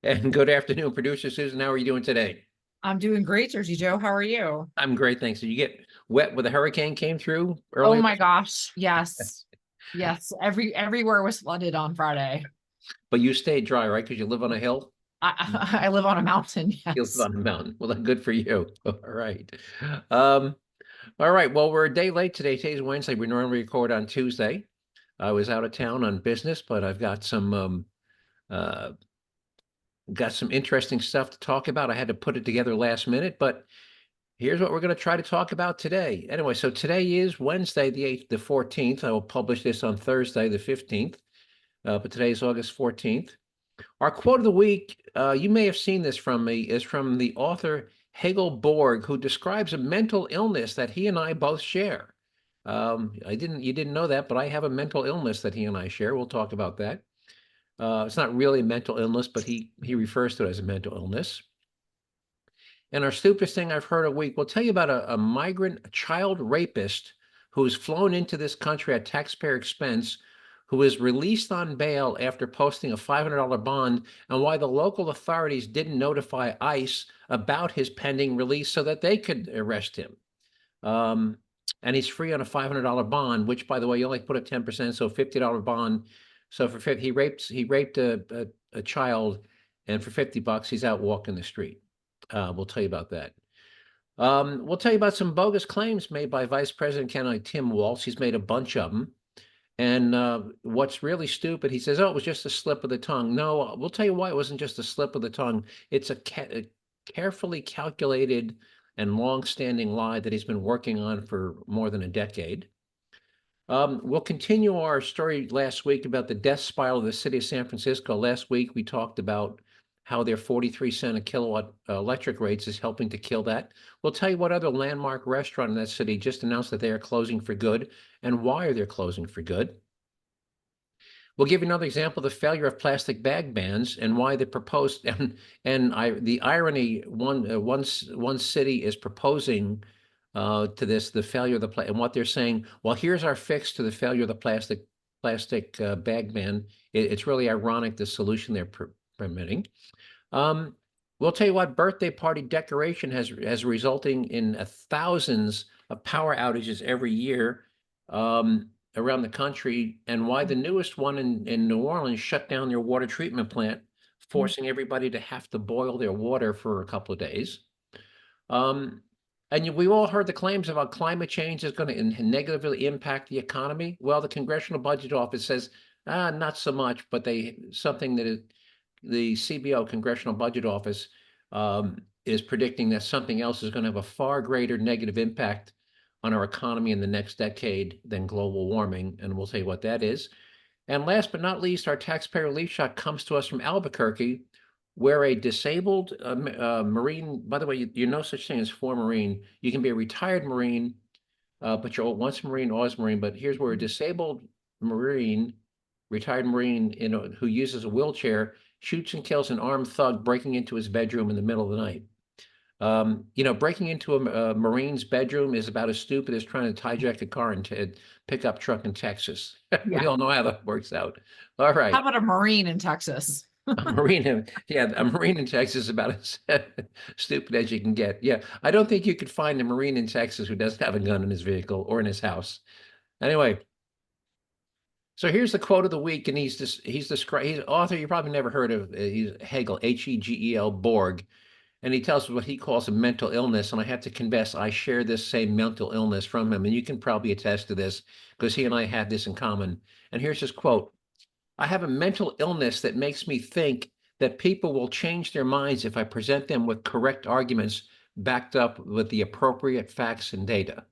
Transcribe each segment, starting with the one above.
And good afternoon, producer Susan. How are you doing today? I'm doing great, Jersey Joe. How are you? I'm great, thanks. Did you get wet when the hurricane came through Oh earlier? my gosh. Yes. Yes. Everywhere was flooded on Friday. But you stayed dry, right? Because you live on a hill. I live on a mountain. You live Yes. on a mountain. Well, then good for you. All right. Um, all right. Well, we're a day late today. Today's Wednesday. We normally record on Tuesday. I was out of town on business, but I've uh, got some interesting stuff to talk about. I had to put it together last minute, but here's what we're going to try to talk about today. Anyway, so today is Wednesday, the 14th. I will publish this on Thursday, the 15th, but today is August 14th. Our quote of the week, you may have seen this from me, is from the author Hegel Borg, who describes a mental illness that he and I both share. You didn't know that, but I have a mental illness that he and I share. We'll talk about that. It's not really a mental illness, but he refers to it as a mental illness. And our stupidest thing I've heard a week, we'll tell you about a migrant child rapist who was flown into this country at taxpayer expense, who was released on bail after posting a $500 bond, and why the local authorities didn't notify ICE about his pending release so that they could arrest him. Um, and he's free on a $500 bond, which, by the way, you only put a 10%, so $50 bond. So he raped a child, and for $50, he's out walking the street. We'll tell you about that. We'll tell you about some bogus claims made by Vice President candidate Tim Walz. He's made a bunch of them. And what's really stupid, he says, oh, it was just a slip of the tongue. No, we'll tell you why it wasn't just a slip of the tongue. It's a carefully calculated and long-standing lie that he's been working on for more than a decade. We'll continue our story last week about the death spiral of the city of San Francisco. Last week, we talked about how their 43 cent a kilowatt electric rates is helping to kill that. We'll tell you what other landmark restaurant in that city just announced that they are closing for good and why they're closing for good. We'll give you another example of the failure of plastic bag bans and why the proposed the irony one city is proposing to this the failure of and what they're saying. Well, here's our fix to the failure of the plastic bag ban. It's really ironic the solution they're permitting. We'll tell you what birthday party decoration has resulting in thousands of power outages every year. Around the country, and why the newest one in New Orleans shut down their water treatment plant, forcing everybody to have to boil their water for a couple of days. And we've all heard the claims about climate change is going to negatively impact the economy. Well, the Congressional Budget Office says, not so much, but something that the CBO, Congressional Budget Office, is predicting that something else is going to have a far greater negative impact on our economy in the next decade than global warming, and we'll tell you what that is. And last but not least, our taxpayer relief shot comes to us from Albuquerque, where a disabled Marine, by the way, you're no such thing as former Marine. You can be a retired Marine, but you're once Marine, always Marine. But here's where a disabled Marine, retired Marine, who uses a wheelchair, shoots and kills an armed thug breaking into his bedroom in the middle of the night. Breaking into a Marine's bedroom is about as stupid as trying to hijack a car and pickup truck in Texas. We Yeah. all know how that works out. All How right. about a Marine in Texas? A Marine in Texas is about as stupid as you can get. Yeah, I don't think you could find a Marine in Texas who doesn't have a gun in his vehicle or in his house. Anyway, so here's the quote of the week, and he's author you probably never heard of. He's Hegel, Hegel Borg. And he tells us what he calls a mental illness. And I have to confess, I share this same mental illness from him. And you can probably attest to this because he and I had this in common. And here's his quote. I have a mental illness that makes me think that people will change their minds if I present them with correct arguments backed up with the appropriate facts and data.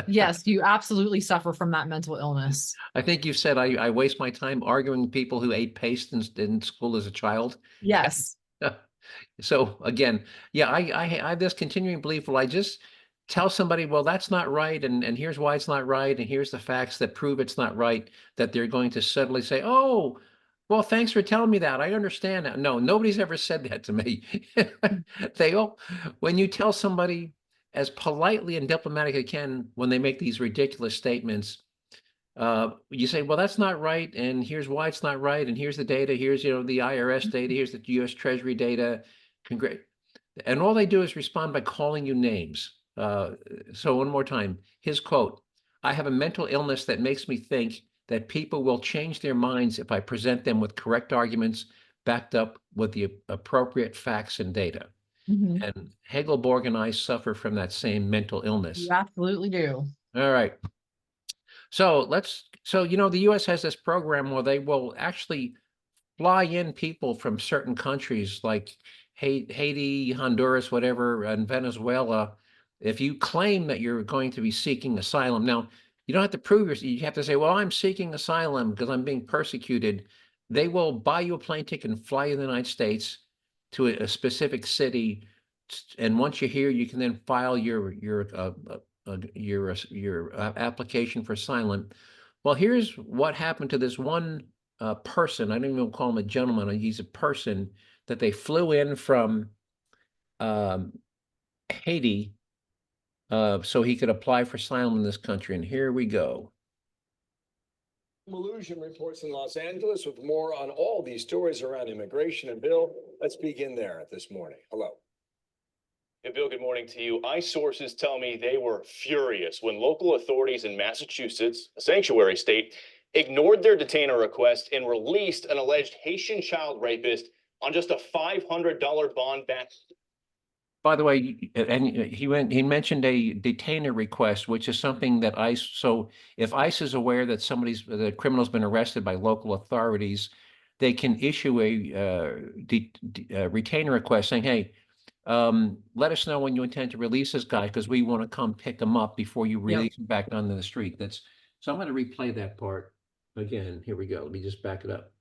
Yes, you absolutely suffer from that mental illness. I think you said I waste my time arguing with people who ate paste in school as a child. Yes. So again, yeah, I have this continuing belief. Well, I just tell somebody, well, that's not right, and here's why it's not right, and here's the facts that prove it's not right, that they're going to suddenly say, oh, well, thanks for telling me that. I understand that. No, nobody's ever said that to me. When you tell somebody as politely and diplomatic as you can, when they make these ridiculous statements, You say, well, that's not right, and here's why it's not right, and here's the data, here's, the IRS data, here's the US Treasury data. Congr And all they do is respond by calling you names. So one more time, his quote, I have a mental illness that makes me think that people will change their minds if I present them with correct arguments backed up with the appropriate facts and data. Mhm. And Hegel Borg and I suffer from that same mental illness. You absolutely do. All right. So the US has this program where they will actually fly in people from certain countries like Haiti, Honduras, whatever, and Venezuela. If you claim that you're going to be seeking asylum, now you don't have to prove you have to say, well, I'm seeking asylum because I'm being persecuted. They will buy you a plane ticket and fly you to the United States to a specific city. And once you're here, you can then file your application for asylum. Well, here's what happened to this one person. I don't even call him a gentleman. He's a person that they flew in from um, Haiti so he could apply for asylum in this country. And here we go. Illusion reports in Los Angeles with more on all these stories around immigration. And Bill, let's begin there this morning. Hello. Hey, Bill, good morning to you. ICE sources tell me they were furious when local authorities in Massachusetts, a sanctuary state, ignored their detainer request and released an alleged Haitian child rapist on just a $500 bond back. By the way, and he mentioned a detainer request, which is something that ICE, so if ICE is aware that the criminal's been arrested by local authorities, they can issue a retainer request saying, hey, let us know when you intend to release this guy because we want to come pick him up before you release him back onto the street. So I'm going to replay that part again. Here we go. Let me just back it up.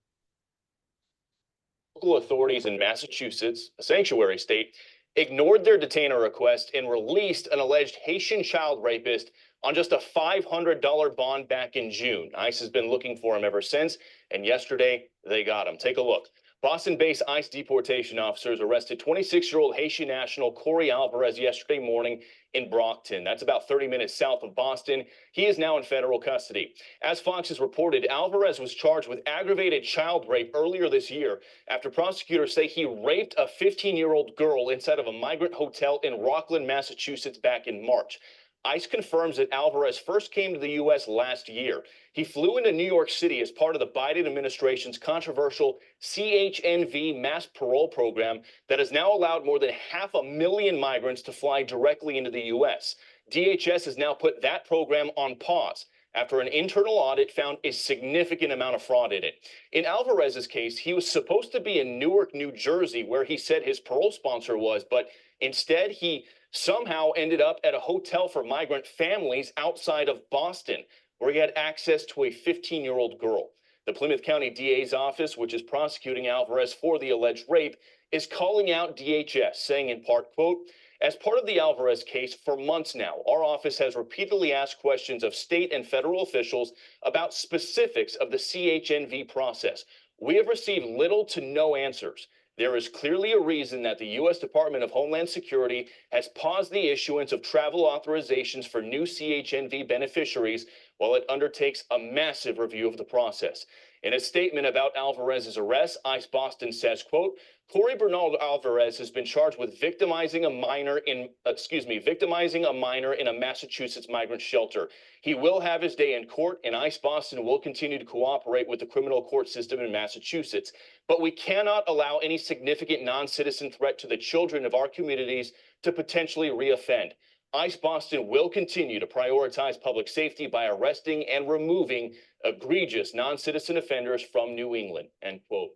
Local authorities in Massachusetts, a sanctuary state, ignored their detainer request and released an alleged Haitian child rapist on just a $500 bond back in June. ICE has been looking for him ever since, and yesterday they got him. Take a look. Boston-based ICE deportation officers arrested 26-year-old Haitian national Corey Alvarez yesterday morning in Brockton. That's about 30 minutes south of Boston. He is now in federal custody. As Fox has reported, Alvarez was charged with aggravated child rape earlier this year after prosecutors say he raped a 15-year-old girl inside of a migrant hotel in Rockland, Massachusetts back in March. ICE confirms that Alvarez first came to the U.S. last year. He flew into New York City as part of the Biden administration's controversial CHNV mass parole program that has now allowed more than 500,000 migrants to fly directly into the U.S. DHS has now put that program on pause after an internal audit found a significant amount of fraud in it. In Alvarez's case, he was supposed to be in Newark, New Jersey, where he said his parole sponsor was, but instead he somehow ended up at a hotel for migrant families outside of Boston, where he had access to a 15-year-old girl. The Plymouth County DA's office, which is prosecuting Alvarez for the alleged rape, is calling out DHS, saying in part, quote, as part of the Alvarez case for months now, our office has repeatedly asked questions of state and federal officials about specifics of the CHNV process. We have received little to no answers. There is clearly a reason that the U.S. Department of Homeland Security has paused the issuance of travel authorizations for new CHNV beneficiaries while it undertakes a massive review of the process. In a statement about Alvarez's arrest, ICE Boston says, quote, Corey Bernard Alvarez has been charged with victimizing a minor in a Massachusetts migrant shelter. He will have his day in court, and ICE Boston will continue to cooperate with the criminal court system in Massachusetts. But we cannot allow any significant non-citizen threat to the children of our communities to potentially reoffend. ICE Boston will continue to prioritize public safety by arresting and removing egregious non-citizen offenders from New England, end quote.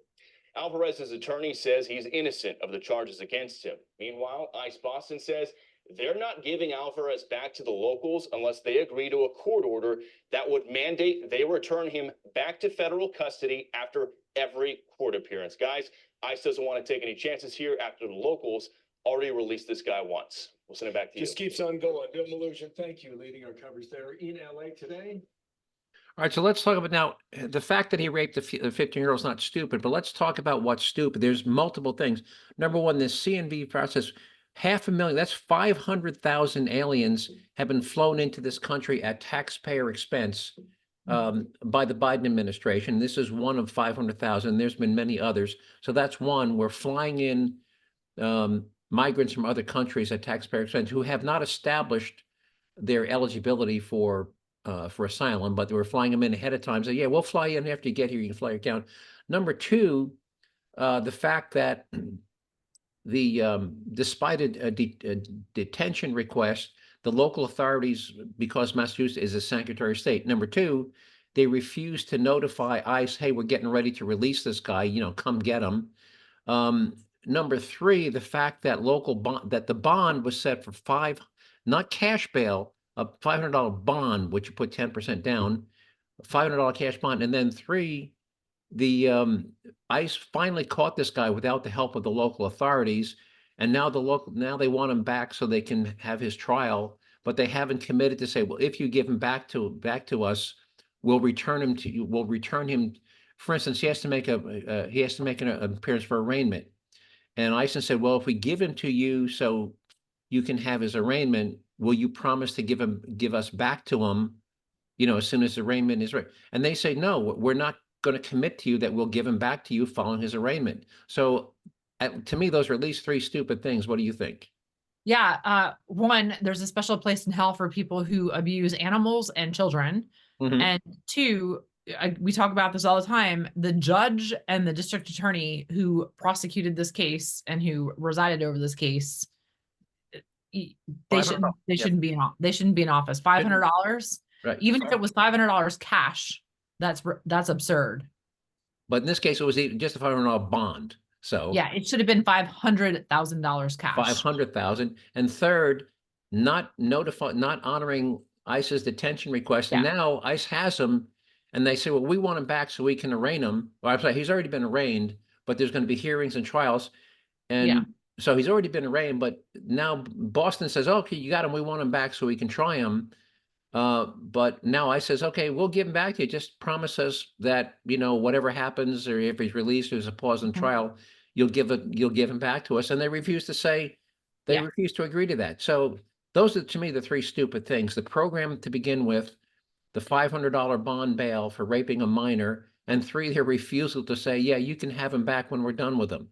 Alvarez's attorney says he's innocent of the charges against him. Meanwhile, ICE Boston says they're not giving Alvarez back to the locals unless they agree to a court order that would mandate they return him back to federal custody after every court appearance. Guys, ICE doesn't want to take any chances here after the locals already released this guy once. We'll send it back to you. Just keeps on going. Bill Maloogian, thank you, leading our coverage there in LA today. All right, so let's talk about now the fact that he raped the 15-year-old is not stupid, but let's talk about what's stupid. There's multiple things. Number one, this CNV process, 500,000, that's 500,000 aliens have been flown into this country at taxpayer expense by the Biden administration. This is one of 500,000. There's been many others. So that's one. We're flying in migrants from other countries at taxpayer expense who have not established their eligibility for asylum, but they were flying them in ahead of time. So yeah, we'll fly you in after you get here. You can fly your account. Number two, the fact that despite a detention request, the local authorities, because Massachusetts is a sanctuary state. Number two, they refused to notify ICE, hey, we're getting ready to release this guy, come get him. Number three, the fact that that the bond was set for not cash bail, a $500 bond, which you put 10% down, $500 cash bond. And then three, the ICE finally caught this guy without the help of the local authorities. And now now they want him back so they can have his trial, but they haven't committed to say, well, if you give him back to us, we'll return him to you. We'll return him. For instance, he has to make an appearance for arraignment. And ICE said, well, if we give him to you so you can have his arraignment, will you promise to give us back to him, as soon as arraignment is right? And they say, no, we're not going to commit to you that we'll give him back to you following his arraignment. So to me, those are at least three stupid things. What do you think? Yeah. One, there's a special place in hell for people who abuse animals and children. Mhm. And two, we talk about this all the time. The judge and the district attorney who prosecuted this case and who resided over this case, they shouldn't be in office. $500, Right. even if it was $500 cash, that's absurd. But in this case, it was just a $500 bond. So yeah, it should have been $500,000 cash. 500,000. And third, not honoring ICE's detention request. And now ICE has him, and they say, well, we want him back so we can arraign him. Well, I'm sorry, he's already been arraigned, but there's going to be hearings and trials. And so he's already been arraigned, but now Boston says, okay, you got him. We want him back so we can try him. But now ICE says, okay, we'll give him back to you. Just promise us that, whatever happens, or if he's released, there's a pause in trial, you'll give him back to us. And they refuse to say, they refuse to agree to that. So those are, to me, the three stupid things. The program to begin with, the $500 bond bail for raping a minor, and three, their refusal to say, yeah, you can have him back when we're done with him.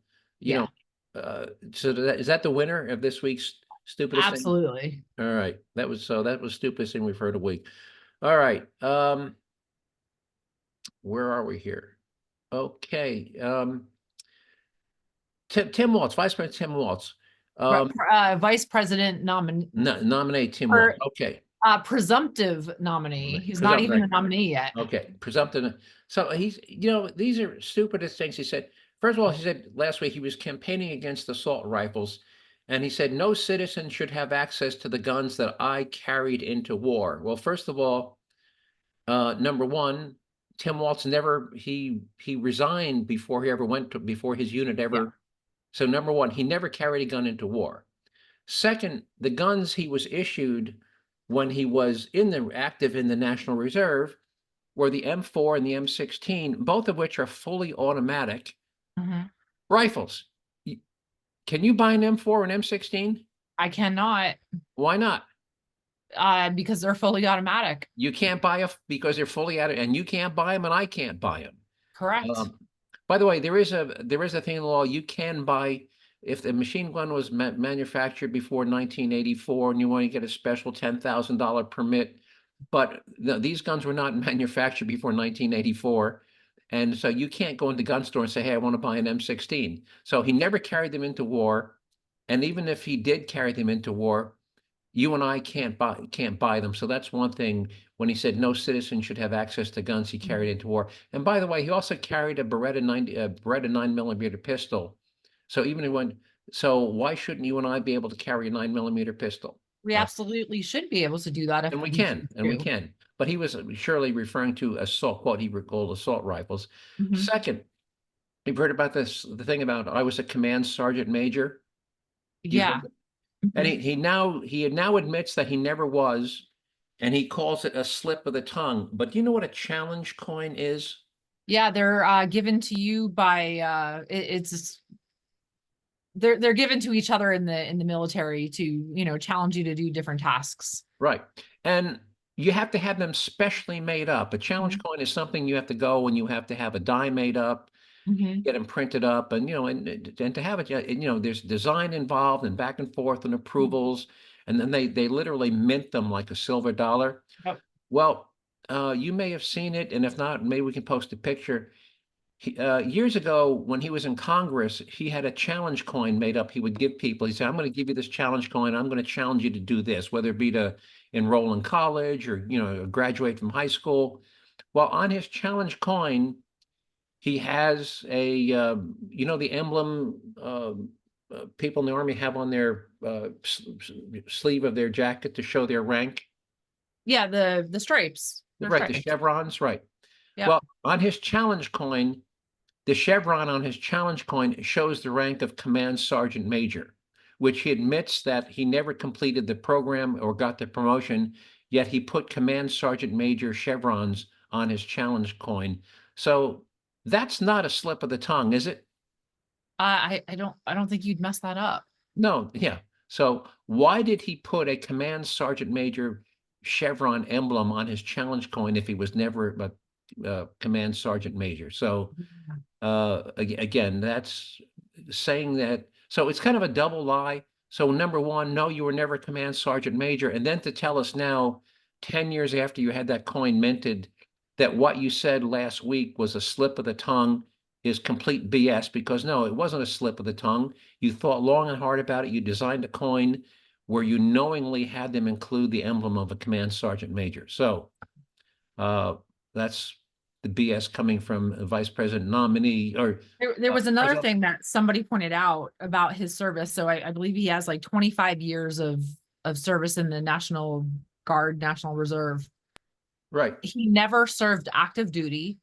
So is that the winner of this week's stupidest thing? Absolutely. All right. That was stupidest thing we've heard a week. All right. Where are we here? Okay. Tim Walz, Vice President Tim Walz. Vice President Nominate Tim Walz. Okay. Presumptive nominee. He's not even a nominee yet. Okay. Presumptive. So he's, these are stupidest things he said. First of all, he said last week he was campaigning against assault rifles. And he said, no citizen should have access to the guns that I carried into war. Well, first of all, number one, Tim Walz he resigned before he ever before his unit ever. Yeah. So number one, he never carried a gun into war. Second, the guns he was issued when he was active in the National Reserve were the M4 and the M16, both of which are fully automatic rifles. Can you buy an M4 or an M16? I cannot. Why not? Because they're fully automatic. You can't buy because they're fully automatic, and you can't buy them, and I can't buy them. Correct. By the way, there is a thing in the law. You can buy, if the machine gun was manufactured before 1984, and you want to get a special $10,000 permit, but these guns were not manufactured before 1984. And so you can't go into the gun store and say, hey, I want to buy an M16. So he never carried them into war. And even if he did carry them into war, you and I can't buy them. So that's one thing. When he said no citizen should have access to guns he carried into war. And by the way, he also carried a Beretta 9mm pistol. So so why shouldn't you and I be able to carry a 9mm pistol? We absolutely should be able to do that. And we can. But he was surely referring to what he recalled assault rifles. Second, you've heard about the thing about I was a command sergeant major. Yeah. And he now admits that he never was, and he calls it a slip of the tongue. But do you know what a challenge coin is? Yeah, they're given to you by they're given to each other in the military to challenge you to do different tasks. Right. And You have to have them specially made up. A challenge coin is something you have to go and you have to have a die made up, Mhm. get them printed up, and and to have it, there's design involved and back and forth and approvals, and then they literally mint them like a silver dollar. Yep. Well, you may have seen it, and if not, maybe we can post a picture. Years ago, when he was in Congress, he had a challenge coin made up. He would give people. He said, "I'm going to give you this challenge coin. I'm going to challenge you to do this, whether it be to enroll in college or graduate from high school." Well, on his challenge coin, he has the emblem people in the Army have on their sleeve of their jacket to show their rank. Yeah, the stripes. They're Right, the stripes. chevrons, right. Yep. Well, on his challenge coin, the chevron on his challenge coin shows the rank of command sergeant major, which he admits that he never completed the program or got the promotion, yet he put command sergeant major chevrons on his challenge coin. So that's not a slip of the tongue, is it? I don't think you'd mess that up. No, yeah. So why did he put a command sergeant major chevron emblem on his challenge coin if he was never a command sergeant major? So again, that's saying that. So it's kind of a double lie. So number one, no, you were never command sergeant major. And then to tell us now, 10 years after you had that coin minted, that what you said last week was a slip of the tongue is complete BS, because no, it wasn't a slip of the tongue. You thought long and hard about it. You designed a coin where you knowingly had them include the emblem of a command sergeant major. So that's the BS coming from a vice president nominee. Or There was another president- thing that somebody pointed out about his service. So I believe he has like 25 years of service in the National Guard, National Reserve. Right, He never served active duty.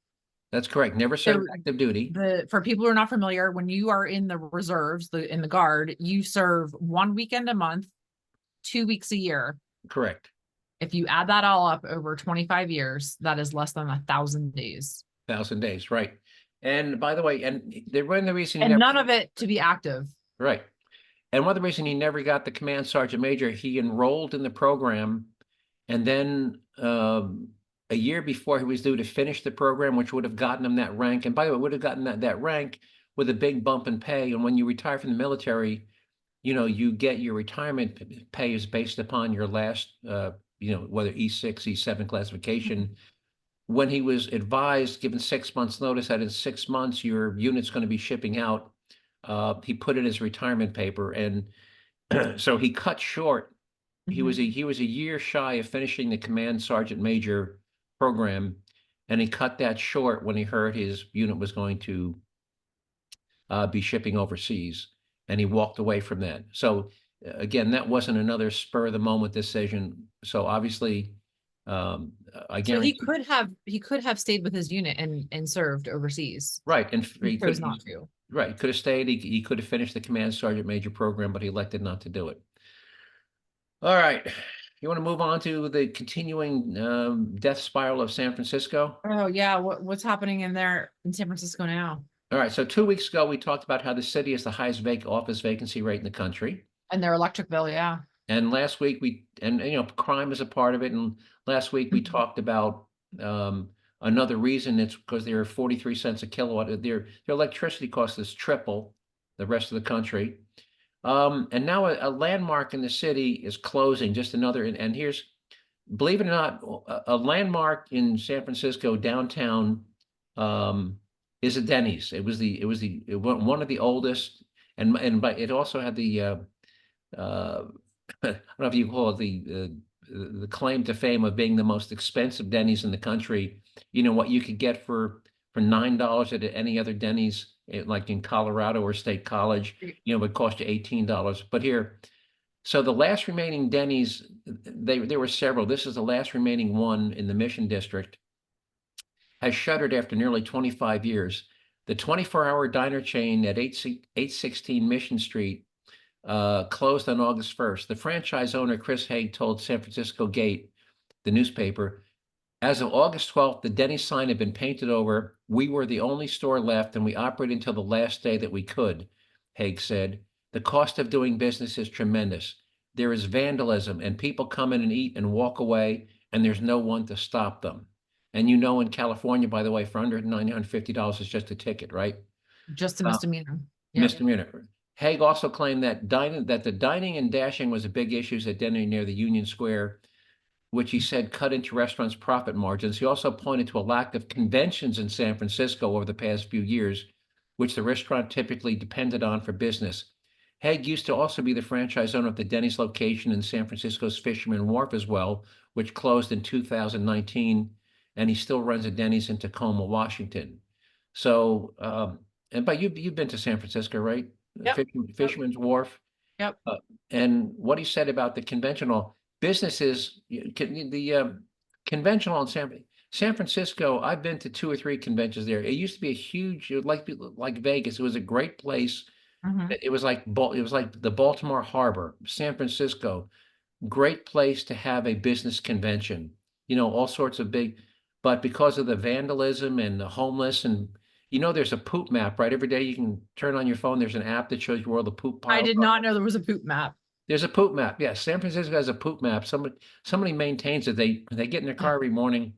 that's correct. Never served active duty. For people who are not familiar, when you are in the reserves, in the Guard, you serve 1 weekend a month, 2 weeks a year. Correct. If you add that all up over 25 years, that is less than 1,000 days. 1,000 days, right. And by the way, and one of the reason And none of it to be active. right. And one of the reason he never got the command sergeant major, he enrolled in the program, and then a year before he was due to finish the program, which would have gotten him that rank. And by the way, would have gotten that rank with a big bump in pay. And when you retire from the military, you get your retirement pay is based upon your last, whether E6, E7 classification. When he was advised, given 6 months notice that in 6 months your unit's going to be shipping out, he put in his retirement paper, and so he cut short. He was a year shy of finishing the command sergeant major program, and he cut that short when he heard his unit was going to be shipping overseas, and he walked away from that. So again, that wasn't another spur of the moment decision. So obviously, I So guarantee he could have stayed with his unit and served overseas. right, and He chose not to. right, could have stayed. He could have finished the command sergeant major program, but he elected not to do it. All right, you want to move on to the continuing death spiral of San Francisco? Oh yeah, what's happening in there in San Francisco now? All right, so 2 weeks ago, we talked about how the city has the highest office vacancy rate in the country. And their electric bill, yeah. And last week crime is a part of it. And last week we Mhm. talked about another reason. It's because they're 43 cents a kilowatt. Their electricity cost is triple the rest of the country. And now a landmark in the city is closing. Just another, and here's, believe it or not, a landmark in San Francisco downtown is a Denny's. It was one of the oldest, and but it also had the I don't know if you call it the claim to fame of being the most expensive Denny's in the country. What you could get for $9 at any other Denny's, like in Colorado or State College, would cost you $18. But here, so the last remaining Denny's, there were several. This is the last remaining one in the Mission District, has shuttered after nearly 25 years. The 24-hour diner chain at 816 Mission Street closed on August 1st. The franchise owner, Chris Haig, told San Francisco Gate, the newspaper, as of August 12th, the Denny's sign had been painted over. We were the only store left, and we operated until the last day that we could, Haig said. The cost of doing business is tremendous. There is vandalism, and people come in and eat and walk away, and there's no one to stop them. And in California, by the way, for under $950 is just a ticket, right? Just a misdemeanor. Yeah. Misdemeanor. Haig also claimed that the dining and dashing was a big issue at dinner near the Union Square, which he said cut into restaurants' profit margins. He also pointed to a lack of conventions in San Francisco over the past few years, which the restaurant typically depended on for business. Haig used to also be the franchise owner of the Denny's location in San Francisco's Fisherman Wharf as well, which closed in 2019, and he still runs a Denny's in Tacoma, Washington. So, but you've been to San Francisco, right? Yep. Fisherman's Wharf. Yep. And what he said about the conventional businesses, the conventional in San Francisco, I've been to 2 or 3 conventions there. It used to be a huge, like Vegas. It was a great place. Mhm. It was like the Baltimore Harbor, San Francisco, great place to have a business convention. All sorts of big, but because of the vandalism and the homeless, and there's a poop map, right? Every day you can turn on your phone. There's an app that shows you where all the poop piles I did are. not know there was a poop map. There's a poop map. Yeah, San Francisco has a poop map. Somebody maintains it. They get in their car every morning,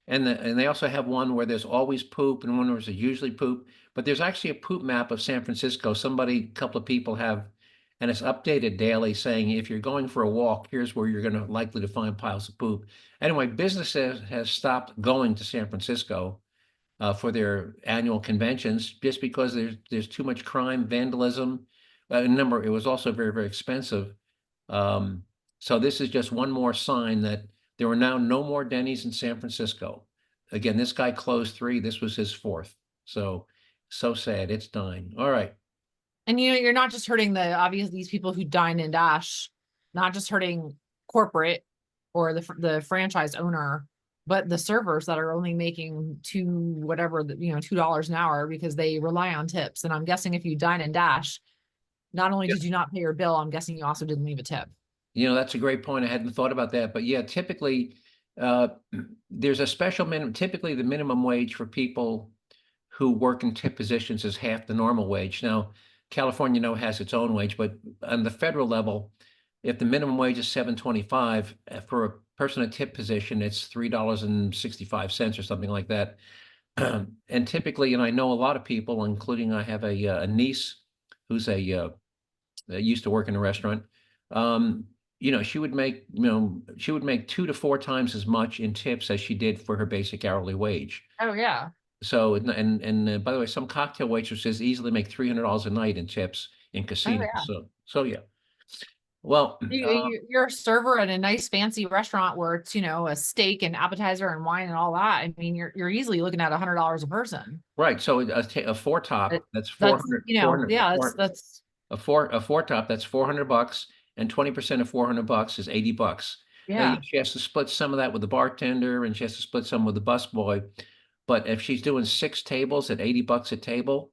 and they also have one where there's always poop and one where there's usually poop. But there's actually a poop map of San Francisco. A couple of people have, and it's updated daily, saying if you're going for a walk, here's where you're going to likely to find piles of poop. Anyway, business has stopped going to San Francisco for their annual conventions just because there's too much crime, vandalism. It was also very, very expensive. So this is just one more sign that there are now no more Denny's in San Francisco. Again, this guy closed 3. This was his 4th. So sad. It's dying. All right. And you're not just hurting these people who dine and dash, not just hurting corporate or the franchise owner, but the servers that are only making $2 an hour because they rely on tips. And I'm guessing if you dine and dash, not only did you not pay your bill, I'm guessing you also didn't leave a tip. That's a great point. I hadn't thought about that, but yeah, typically there's a special minimum. Typically, the minimum wage for people who work in tip positions is half the normal wage. Now, California has its own wage, but on the federal level, if the minimum wage is $7.25 for a person in a tip position, it's $3.65 or something like that. And typically, and I know a lot of people, including I have a niece who's used to work in a restaurant. She would make 2 to 4 times as much in tips as she did for her basic hourly wage. Oh yeah. So, and by the way, some cocktail waitresses easily make $300 a night in tips in casinos. yeah. So yeah. Well, you're a server at a nice fancy restaurant where it's a steak and appetizer and wine and all that. I mean, you're easily looking at $100 a person. Right. So a 4 top, that's 400. That's a 4 top, that's $400, and 20% of $400 is $80. Yeah. Now, she has to split some of that with the bartender, and she has to split some with the busboy. But if she's doing 6 tables at $80 a table,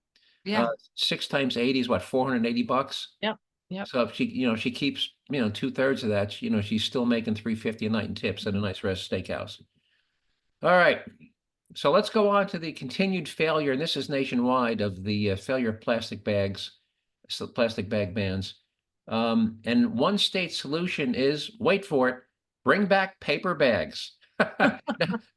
6 times 80 is what, $480? Yep. Yep. So if she keeps 2/3 of that, she's still making $350 a night in tips at a nice steakhouse. All right. So let's go on to the continued failure, and this is nationwide, of the failure of plastic bags, plastic bag bans. And one state solution is, wait for it, bring back paper bags.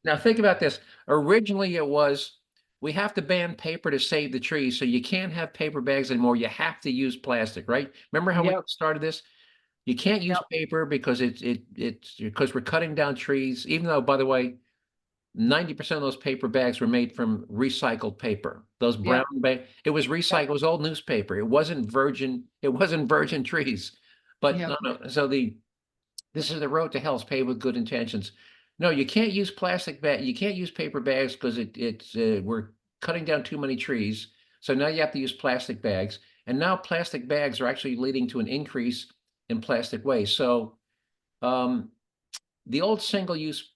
Now think about this. Originally it was, we have to ban paper to save the trees, so you can't have paper bags anymore. You have to use plastic, right? Remember how we started this? You can't use paper because it's because we're cutting down trees, even though, by the way, 90% of those paper bags were made from recycled paper. Those brown bags, it was recycled, it was old newspaper. It wasn't virgin trees. But no. So this is the road to hell, is paved with good intentions. No, you can't use plastic bag. You can't use paper bags because we're cutting down too many trees. So now you have to use plastic bags, and now plastic bags are actually leading to an increase in plastic waste. So the old single-use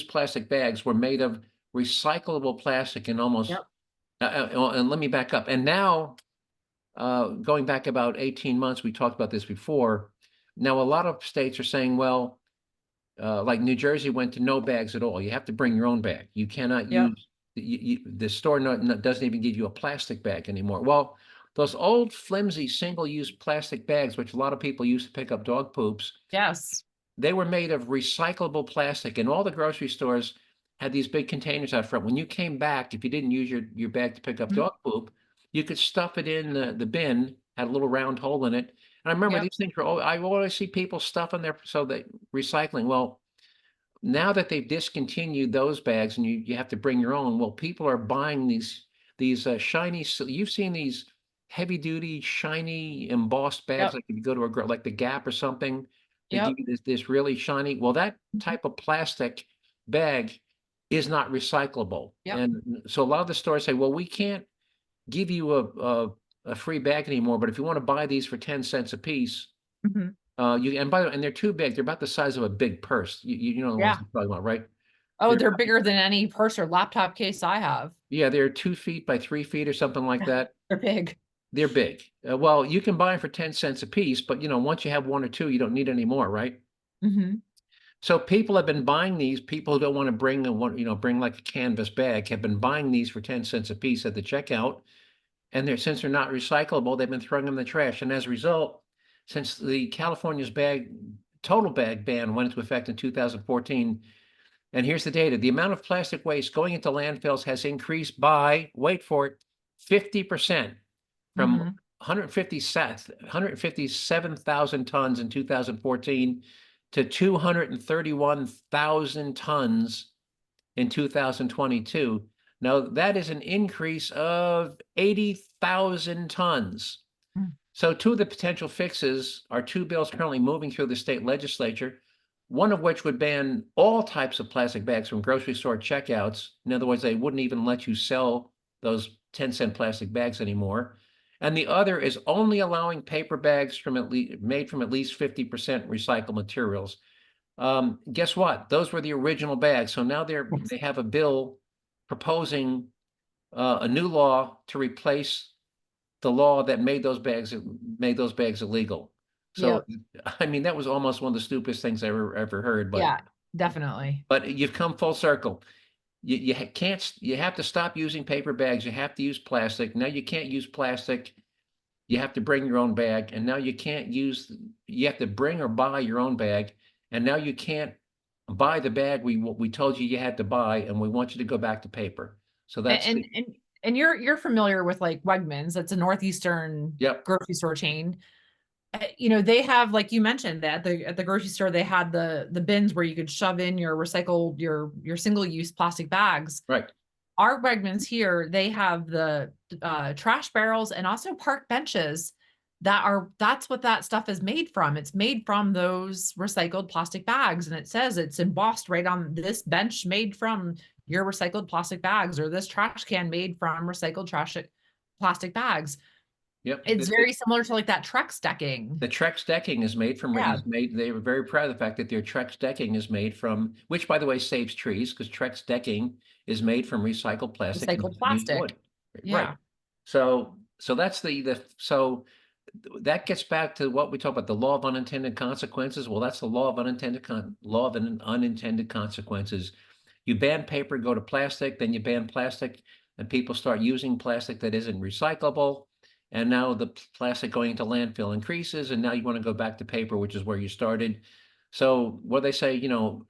plastic bags were made of recyclable plastic and almost. And let me back up. And now, going back about 18 months, we talked about this before. Now a lot of states are saying, well, like New Jersey went to no bags at all. You have to bring your own bag. You cannot use, the store doesn't even give you a plastic bag anymore. Well, those old flimsy single-use plastic bags, which a lot of people use to pick up dog poops. Yes. they were made of recyclable plastic, and all the grocery stores had these big containers out front. When you came back, if you didn't use your bag to pick up Mhm. dog poop, you could stuff it in the bin, had a little round hole in it. And I remember Yep. these things were, I always see people stuffing their, so they recycling. Well, now that they've discontinued those bags and you have to bring your own, well, people are buying these shiny, you've seen these heavy duty, shiny embossed bags, Yep. like if you go to like the Gap or something, they Yep. give you this really shiny. Well, that Mhm. type of plastic bag is not recyclable. Yep. And so a lot of the stores say, well, we can't give you a free bag anymore, but if you want to buy these for 10 cents a piece, Mhm. you, and by the way, and they're too big. They're about the size of a big purse. You know the ones Yeah. I'm talking about, right? Oh, They're they're bigger than any purse or laptop case I have. Yeah, they're 2 feet by 3 feet or something like that. They're big. They're big. Well, you can buy them for 10 cents a piece, but once you have one or two, you don't need any more, right? Mhm. So people have been buying these. People who don't want to bring bring like a canvas bag have been buying these for 10 cents a piece at the checkout. And since they're not recyclable, they've been throwing them in the trash. And as a result, since the California's total bag ban went into effect in 2014, and here's the data: the amount of plastic waste going into landfills has increased by, wait for it, 50%, from Mhm. 157,000 tons in 2014 to 231,000 tons in 2022. Now, that is an increase of 80,000 tons. Mm. So two of the potential fixes are two bills currently moving through the state legislature, one of which would ban all types of plastic bags from grocery store checkouts. In other words, they wouldn't even let you sell those 10-cent plastic bags anymore. And the other is only allowing paper bags made from at least 50% recycled materials. Guess what? Those were the original bags. So now they have a bill proposing a new law to replace the law that made those bags illegal. So, I mean, that was almost one of the stupidest things I ever heard. But Yeah, definitely. you've come full circle. You can't. You have to stop using paper bags. You have to use plastic. Now you can't use plastic. You have to bring your own bag, and now you can't use. You have to bring or buy your own bag, and now you can't buy the bag we told you had to buy, and we want you to go back to paper. So that's And you're familiar with like Wegmans. That's a northeastern Yep. grocery store chain. They have, like you mentioned, that at the grocery store they had the bins where you could shove in your recycled your single-use plastic bags. Right. Our Wegmans here, they have the trash barrels and also park benches that's what that stuff is made from. It's made from those recycled plastic bags, and it says it's embossed right on this bench made from your recycled plastic bags, or this trash can made from recycled plastic bags. Yep. It's very similar to like that Trex decking. The Trex decking is made from, they were very proud of the fact that their Trex decking is made from, which by the way saves trees, because Trex decking is made from recycled plastic. Recycled plastic. Wood. Yeah. Right. So that's so that gets back to what we talk about, the law of unintended consequences. Well, that's the law of unintended consequences. You ban paper, go to plastic, then you ban plastic, and people start using plastic that isn't recyclable. And now the plastic going into landfill increases, and now you want to go back to paper, which is where you started. So what they say,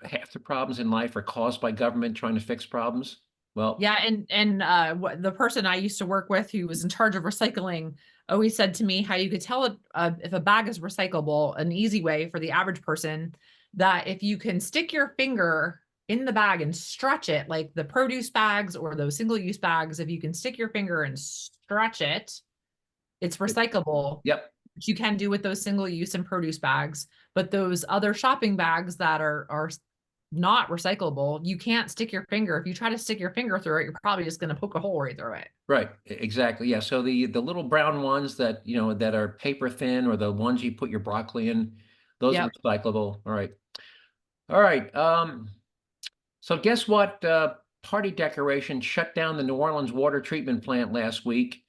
half the problems in life are caused by government trying to fix problems. Well, yeah, and the person I used to work with who was in charge of recycling always said to me how you could tell if a bag is recyclable. An easy way for the average person, that if you can stick your finger in the bag and stretch it, like the produce bags or those single-use bags, if you can stick your finger and stretch it, it's recyclable. Yep. Which you can do with those single-use and produce bags. But those other shopping bags that are not recyclable, you can't stick your finger. If you try to stick your finger through it, you're probably just going to poke a hole right through it. Right. Exactly. Yeah. So the little brown ones that, that are paper thin, or the ones you put your broccoli in, those are recyclable. All right. All right. So guess what? Party decoration shut down the New Orleans water treatment plant last week.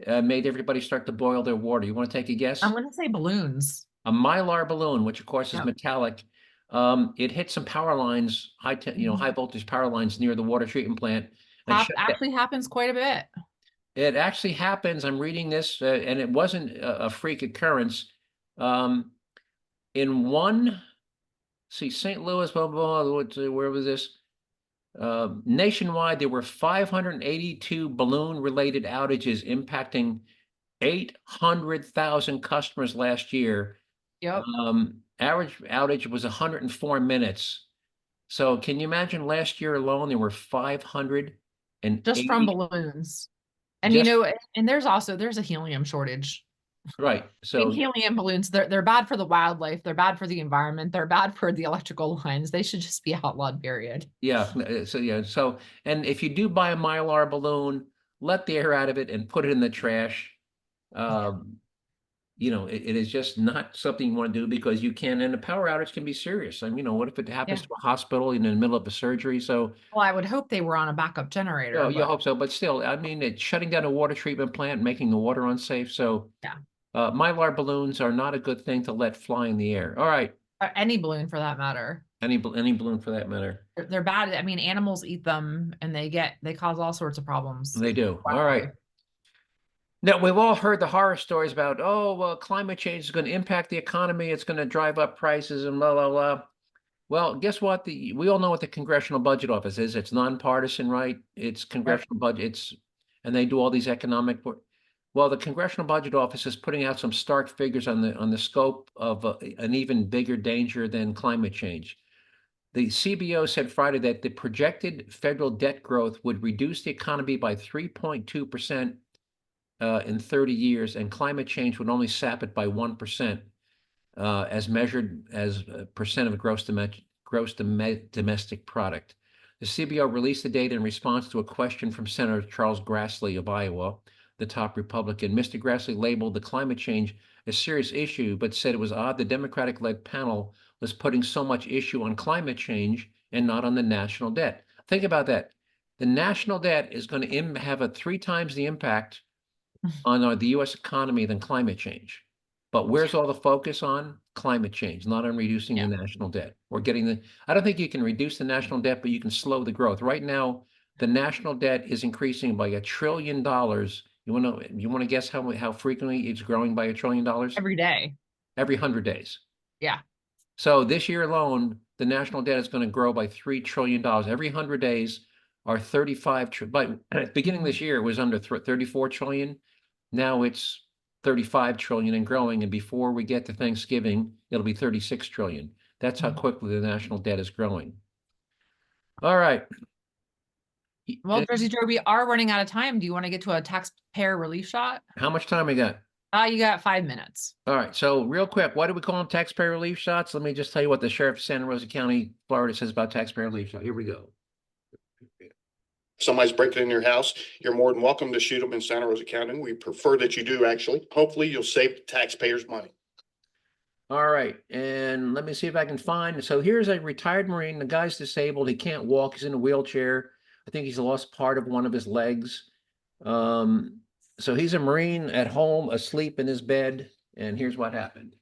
Made everybody start to boil their water. You want to take a guess? I'm going to say balloons. A Mylar balloon, which of course is metallic. It hit some power lines, high voltage power lines near the water treatment plant. Actually happens quite a bit. It actually happens. I'm reading this, and it wasn't a freak occurrence. In one see, St. Louis, blah, blah, blah, where was this? Nationwide, there were 582 balloon-related outages impacting 800,000 customers last year. Yep. Average outage was 104 minutes. So can you imagine last year alone, there were 580 Just from balloons. And Just- and there's a helium shortage. right. I So mean, helium balloons, they're bad for the wildlife, they're bad for the environment, they're bad for the electrical lines. They should just be outlawed, period. yeah, so and if you do buy a Mylar balloon, let the air out of it and put it in the trash. It is just not something you want to do because you can, and a power outage can be serious. I mean, what if it happens Yeah. to a hospital in the middle of a surgery? So, Well, I would hope they were on a backup generator. you hope so, but still, I mean, it's shutting down a water treatment plant, making the water unsafe. So, Yeah. Mylar balloons are not a good thing to let fly in the air. All right, Or any balloon for that matter. any balloon for that matter. They're bad. I mean, animals eat them and they cause all sorts of problems. They do. Wow. All right. Now, we've all heard the horror stories about, climate change is going to impact the economy. It's going to drive up prices and blah, blah, blah. Well, guess what? We all know what the Congressional Budget Office is. It's nonpartisan, right? It's congressional budgets, and they do all these economic. Well, the Congressional Budget Office is putting out some stark figures on the scope of an even bigger danger than climate change. The CBO said Friday that the projected federal debt growth would reduce the economy by 3.2%. In 30 years, and climate change would only sap it by 1%, as measured as a percent of gross domestic product. The CBO released the data in response to a question from Senator Charles Grassley of Iowa, the top Republican. Mr. Grassley labeled the climate change a serious issue, but said it was odd the Democratic-led panel was putting so much issue on climate change and not on the national debt. Think about that. The national debt is going to have a 3 times the impact on the U.S. economy than climate change. But where's all the focus on? Climate change, not on reducing the national debt or I don't think you can reduce the national debt, but you can slow the growth. Right now, the national debt is increasing by $1 trillion. You want to guess how frequently it's growing by $1 trillion? Every day. Every 100 days. Yeah. So this year alone, the national debt is going to grow by $3 trillion. Every 100 days are 35 trillion. But at the beginning of this year, it was under 34 trillion. Now it's 35 trillion and growing. And before we get to Thanksgiving, it'll be 36 trillion. That's how quickly the national debt is growing. All right. Well, Jerzee Joe, we are running out of time. Do you want to get to a taxpayer relief shot? How much time we got? You got 5 minutes. All right. So real quick, why do we call them taxpayer relief shots? Let me just tell you what the sheriff of Santa Rosa County, Florida says about taxpayer relief shot. Here we go. Somebody's breaking in your house, you're more than welcome to shoot them in Santa Rosa County. We prefer that you do, actually. Hopefully you'll save the taxpayers money. All right. And let me see if I can find. So here's a retired Marine. The guy's disabled. He can't walk. He's in a wheelchair. I think he's lost part of one of his legs. So he's a Marine at home, asleep in his bed. And here's what happened.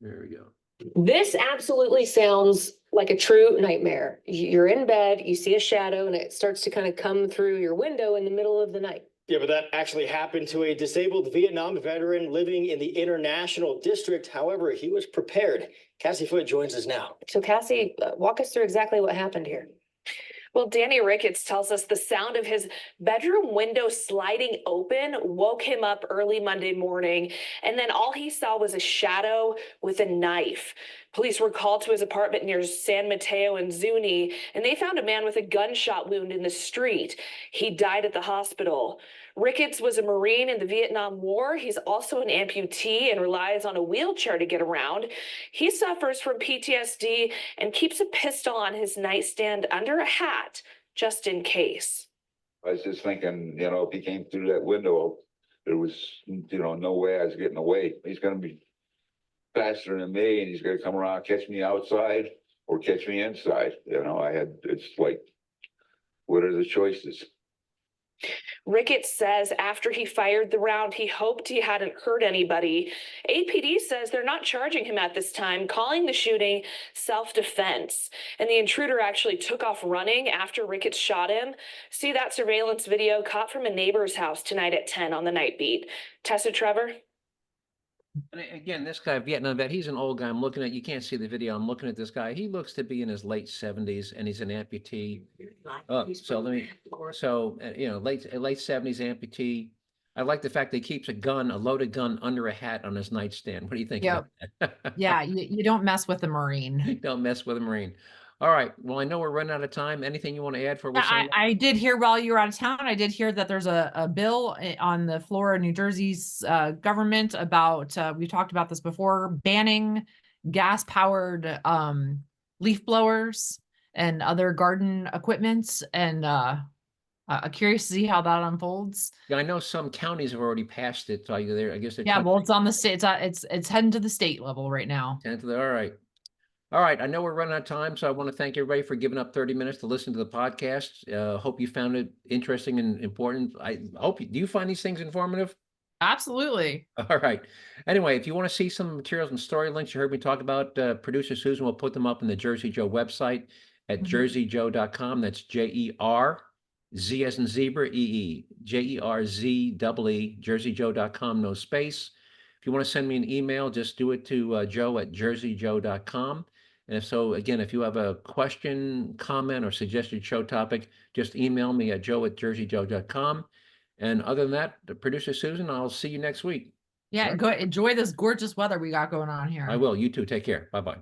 There we go. This absolutely sounds like a true nightmare. You're in bed, you see a shadow, and it starts to kind of come through your window in the middle of the night. Yeah, but that actually happened to a disabled Vietnam veteran living in the International District. However, he was prepared. Cassie Foote joins us now. So Cassie, walk us through exactly what happened here. Well, Danny Ricketts tells us the sound of his bedroom window sliding open woke him up early Monday morning, and then all he saw was a shadow with a knife. Police were called to his apartment near San Mateo and Zuni, and they found a man with a gunshot wound in the street. He died at the hospital. Ricketts was a Marine in the Vietnam War. He's also an amputee and relies on a wheelchair to get around. He suffers from PTSD and keeps a pistol on his nightstand under a hat, just in case. I was just thinking, if he came through that window, there was, no way I was getting away. He's going to be faster than me, and he's going to come around, catch me outside or catch me inside. It's like, what are the choices? Ricketts says after he fired the round, he hoped he hadn't hurt anybody. APD says they're not charging him at this time, calling the shooting self-defense. And the intruder actually took off running after Ricketts shot him. See that surveillance video caught from a neighbor's house tonight at 10 on the Night Beat. Tessa, Trevor? And again, this guy, Vietnam vet, he's an old guy. I'm looking at, you can't see the video. I'm looking at this guy. He looks to be in his late 70s and he's an amputee. So let me, late 70s amputee. I like the fact that he keeps a loaded gun under a hat on his nightstand. What do you think about that? Yeah, you don't mess with the Marine. Don't mess with a Marine. All right. Well, I know we're running out of time. Anything you want to add for? I did hear while you were out of town, I did hear that there's a bill on the floor of New Jersey's government about, we talked about this before, banning gas-powered leaf blowers and other garden equipment. And I'm curious to see how that unfolds. Yeah, I know some counties have already passed it. So I guess they're Yeah, well, it's on the state. It's heading to the state level right now. All right. All right. I know we're running out of time, so I want to thank everybody for giving up 30 minutes to listen to the podcast. Hope you found it interesting and important. I hope do you find these things informative? Absolutely. All right. Anyway, if you want to see some materials and story links you heard me talk about, producer Susan will put them up on the Jerzee Joe website at jerzeejoe.com. That's JERZ as in zebra, JERZEE, jerzeejoe.com, no space. If you want to send me an email, just do it to joe@jerzeejoe.com. And if so, again, if you have a question, comment, or suggested show topic, just email me at joe@jerzeejoe.com. And other than that, the producer Susan, I'll see you next week. Yeah, go enjoy this gorgeous weather we got going on here. I will. You too. Take care. Bye-bye.